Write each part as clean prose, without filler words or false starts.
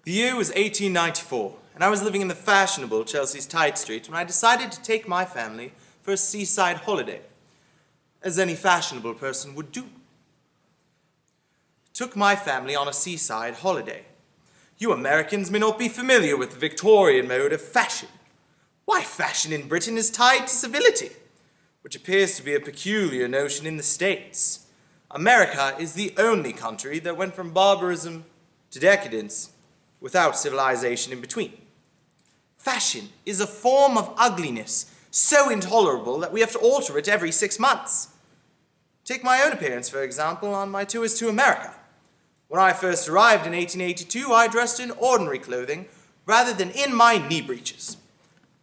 The year was 1894, and I was living in the fashionable Chelsea's Tite Street when I decided to take my family for a seaside holiday, as any fashionable person would do. Took my family on a seaside holiday. You Americans may not be familiar with the Victorian mode of fashion. Why, fashion in Britain is tied to civility, which appears to be a peculiar notion in the States. America is the only country that went from barbarism to decadence without civilization in between. Fashion is a form of ugliness so intolerable that we have to alter it every 6 months. Take my own appearance, for example, on my tours to America. When I first arrived in 1882, I dressed in ordinary clothing rather than in my knee breeches.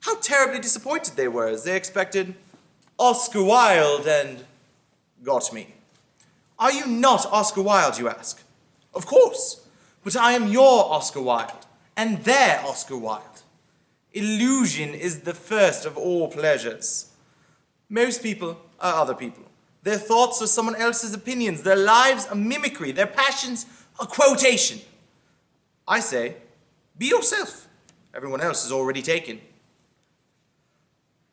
How terribly disappointed they were, as they expected Oscar Wilde and got me. Are you not Oscar Wilde, you ask? Of course, but I am your Oscar Wilde and their Oscar Wilde. Illusion is the first of all pleasures. Most people are other people. Their thoughts are someone else's opinions. Their lives a mimicry. Their passions a quotation. I say, be yourself. Everyone else is already taken.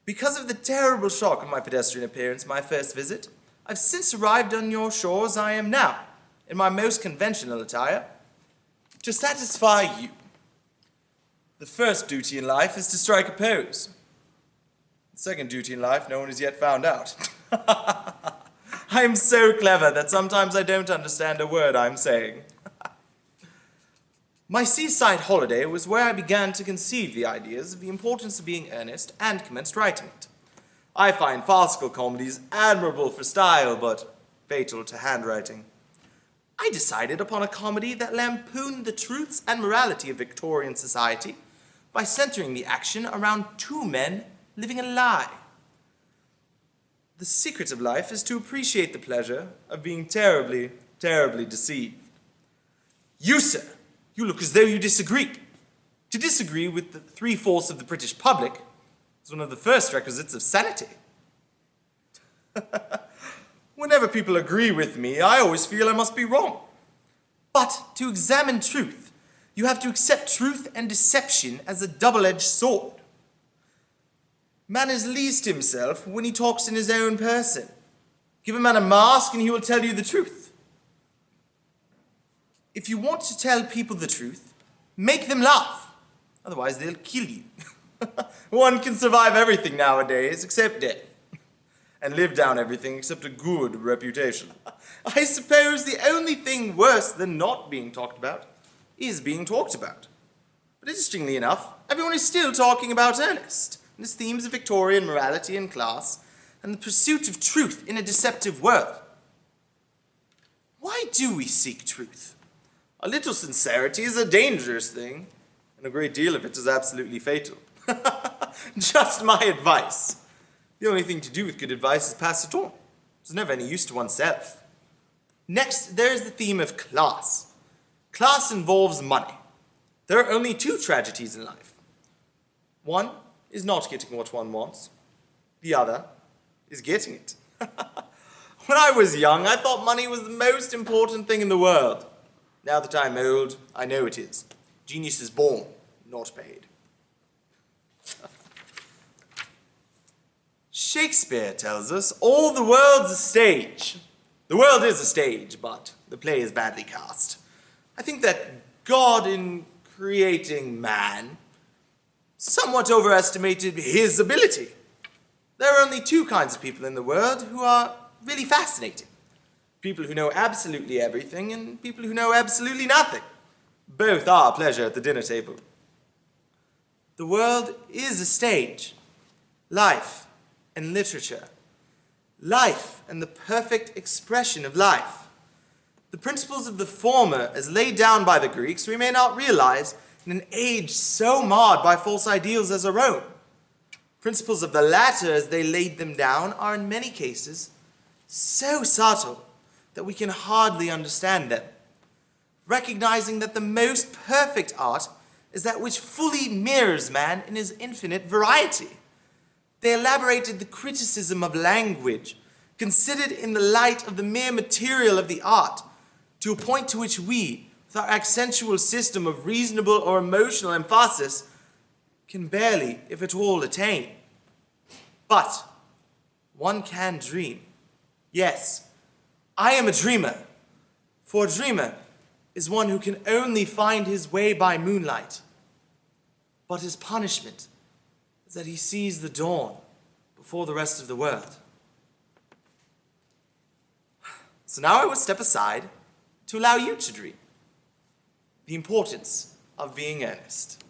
Because of the terrible shock of my pedestrian appearance my first visit, I've since arrived on your shores I am now, in my most conventional attire, to satisfy you. The first duty in life is to strike a pose. The second duty in life no one has yet found out. I am so clever that sometimes I don't understand a word I'm saying. My seaside holiday was where I began to conceive the ideas of the importance of being earnest and commenced writing it. I find farcical comedies admirable for style, but fatal to handwriting. I decided upon a comedy that lampooned the truths and morality of Victorian society by centering the action around two men living a lie. The secret of life is to appreciate the pleasure of being terribly, terribly deceived. You, sir, you look as though you disagree. To disagree with the 3/4 of the British public is one of the first requisites of sanity. Whenever people agree with me, I always feel I must be wrong. But to examine truth, you have to accept truth and deception as a double-edged sword. Man is least himself when he talks in his own person. Give a man a mask and he will tell you the truth. If you want to tell people the truth, make them laugh. Otherwise they'll kill you. One can survive everything nowadays except death. And live down everything except a good reputation. I suppose the only thing worse than not being talked about is being talked about. But interestingly enough, everyone is still talking about Ernest and his themes of Victorian morality and class and the pursuit of truth in a deceptive world. Why do we seek truth? A little sincerity is a dangerous thing, and a great deal of it is absolutely fatal. Just my advice. The only thing to do with good advice is pass it on. It's never any use to oneself. Next, there is the theme of class. Class involves money. There are only two tragedies in life. One is not getting what one wants. The other is getting it. When I was young, I thought money was the most important thing in the world. Now that I'm old, I know it is. Genius is born, not paid. Shakespeare tells us all the world's a stage. The world is a stage, but the play is badly cast. I think that God, in creating man, somewhat overestimated his ability. There are only two kinds of people in the world who are really fascinating. People who know absolutely everything and people who know absolutely nothing. Both are a pleasure at the dinner table. The world is a stage. Life and literature. Life and the perfect expression of life. The principles of the former, as laid down by the Greeks, we may not realize in an age so marred by false ideals as our own. Principles of the latter, as they laid them down, are in many cases so subtle that we can hardly understand them. Recognizing that the most perfect art is that which fully mirrors man in his infinite variety. They elaborated the criticism of language, considered in the light of the mere material of the art, to a point to which we, with our accentual system of reasonable or emotional emphasis, can barely, if at all, attain. But one can dream. Yes, I am a dreamer, for a dreamer is one who can only find his way by moonlight. But his punishment is that he sees the dawn before the rest of the world. So now I will step aside to allow you to dream. The importance of being earnest.